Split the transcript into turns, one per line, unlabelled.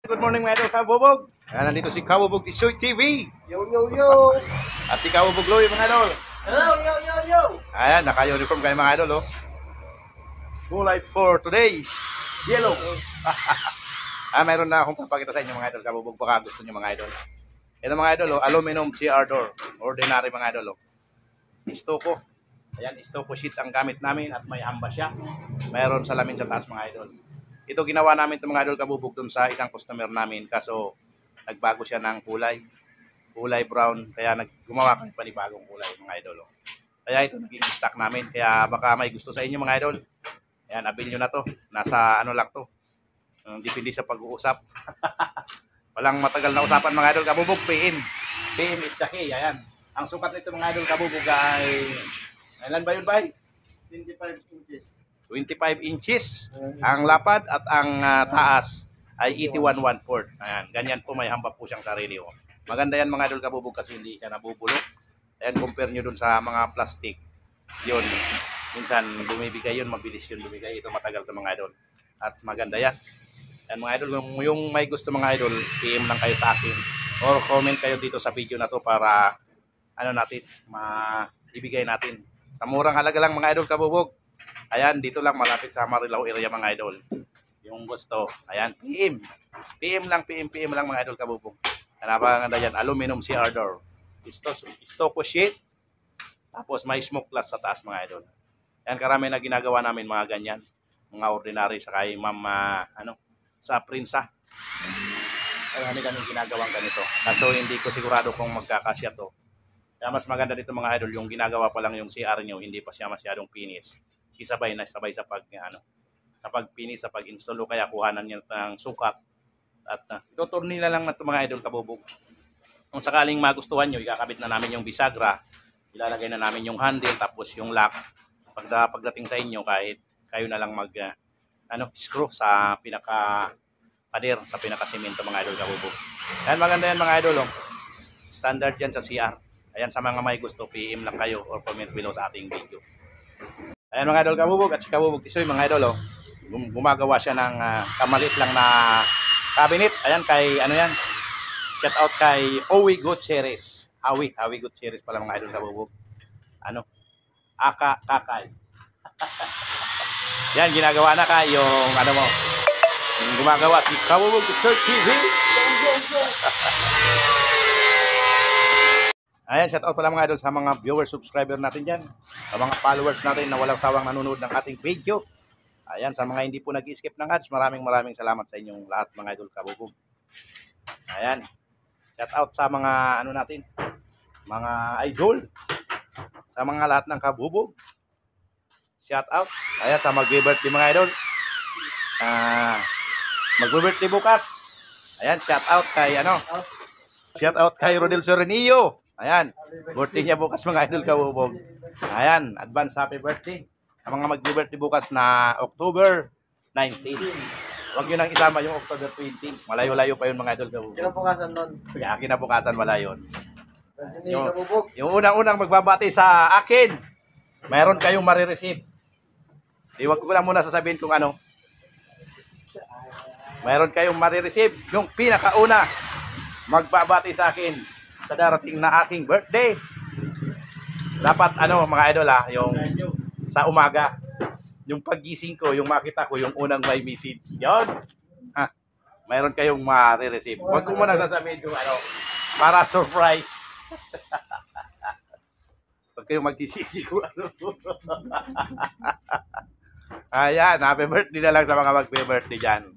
Good morning mga idol, Kabubog. Nandito si Kabubog Tisoy TV.
Yo, yo, yo.
At si Kabubog Loy mga idol.
Hello, yo, yo, yo.
Ayan, naka-uniform kayo mga idol. Oh. Kulay for today. Yellow. Mayroon na akong papakita sa inyo mga idol. Kabubog, baka gusto nyo mga idol. Ito mga idol, aluminum CR door. Ordinary mga idol. Istoko. Ayan, istoko sheet ang gamit namin at may hamba siya. Mayroon salamin sa taas mga idol. Ito ginawa namin itong mga idol Kabubog dun sa isang customer namin kaso nagbago siya ng kulay brown, kaya gumawa kami panibagong kulay mga idol. Kaya ito naging stock namin, kaya baka may gusto sa inyo mga idol. Ayan, abil nyo na to, nasa ano lang to, depende sa pag-uusap. Walang matagal na usapan mga idol Kabubog. PM is the key. Ayan, ang sukat nito mga idol Kabubog ay ilan ba yun bay?
25 inches.
25 inches ang lapad at ang taas ay 81/1/4. Ayan, ganyan po, may hamba po siyang sarili. Oh. Maganda yan mga idol Kabubog kasi hindi siya nabubulok. Ayan, compare nyo dun sa mga plastic. Yun, minsan bumibigay yun, mabilis yun bumibigay. Ito matagal to mga idol. At maganda yan. Ayan mga idol, yung may gusto mga idol, PM lang kayo sa akin. Or comment kayo dito sa video na to para ano natin, maibigay natin. Sa murang halaga lang mga idol Kabubog. Ayan, dito lang malapit sa Marilao area mga idol. Yung gusto, ayan, PM lang mga idol Kabubog. Napakaganda yan, aluminum CR door. Istoko sheet. Tapos may smoke glass sa taas mga idol. Ayan, karami na ginagawa namin mga ganyan. Mga ordinary sa kay ma'am, sa Prinsa. Marami kami ginagawang ganito. Kaso hindi ko sigurado kung magkakasya to. Kaya mas maganda dito mga idol, yung ginagawa pa lang yung CR nyo, hindi pa siya masyadong finish. Isabay sa pag-finish, sa pag-install, o kaya kuhanan niya ng sukat at ituturni na lang na ito mga idol Kabubog. Kung sakaling magustuhan nyo, ikakabit na namin yung bisagra, ilalagay na namin yung handle, tapos yung lock. Pagdating sa inyo, kahit kayo na lang screw sa pinaka-pader, sa pinaka-semento mga idol Kabubog. Ayan, maganda yan mga idol. Oh. Standard yan sa CR. Ayan, sa mga may gusto, PM lang kayo or comment below sa ating video. Ayan mga idol Kabubog, at si Kabubog Tisoy mga idol. Gumagawa siya ng kamalit lang na cabinet. Ayan, kay yan. Shout out kay Owi Gutierrez. Hawi Gutierrez pala mga idol Kabubog. Kakay. Yan, ginagawa na kay yung yung gumagawa si Kabubog Tisoy TV. Ayan, shout out pala mga idol sa mga viewers, subscriber natin dyan. Sa mga followers natin na walang sawang nanonood ng ating video. Ayan, sa mga hindi po nag-skip ng ads, maraming salamat sa inyong lahat mga idol Kabubog. Ayan, shout out sa mga natin, mga idol. Sa mga lahat ng Kabubog. Shout out. Ayan, sa mag-birthday mga idol. Mag-birthday bukas. Ayan, shout out kay shout out kay Rodel Sorenillo. Ayan, birthday niya bukas mga idol Kabubog. Ayan, advance happy birthday. Sa mga mag-birthday bukas na October 19. Huwag nyo nang isama yung October 20. Malayo-layo pa yun mga idol Kabubog.
Kinabukasan nun.
Kaya kinabukasan wala yun. Yung unang-unang magbabati sa akin, mayroon kayong marireceive. Iwag ko lang muna sasabihin kung ano. Mayroon kayong marireceive. Yung pinakauna magbabati sa akin sa darating na aking birthday. Dapat mga idol yung sa umaga, yung paggising ko, yung makita ko yung unang may message. Yon. Mayroon kayong ma-receive. Huwag ko muna sasabihin kung para surprise. Huwag kayong magsisisi ko Ayan, happy birthday na lang sa mga mag-birthday dyan.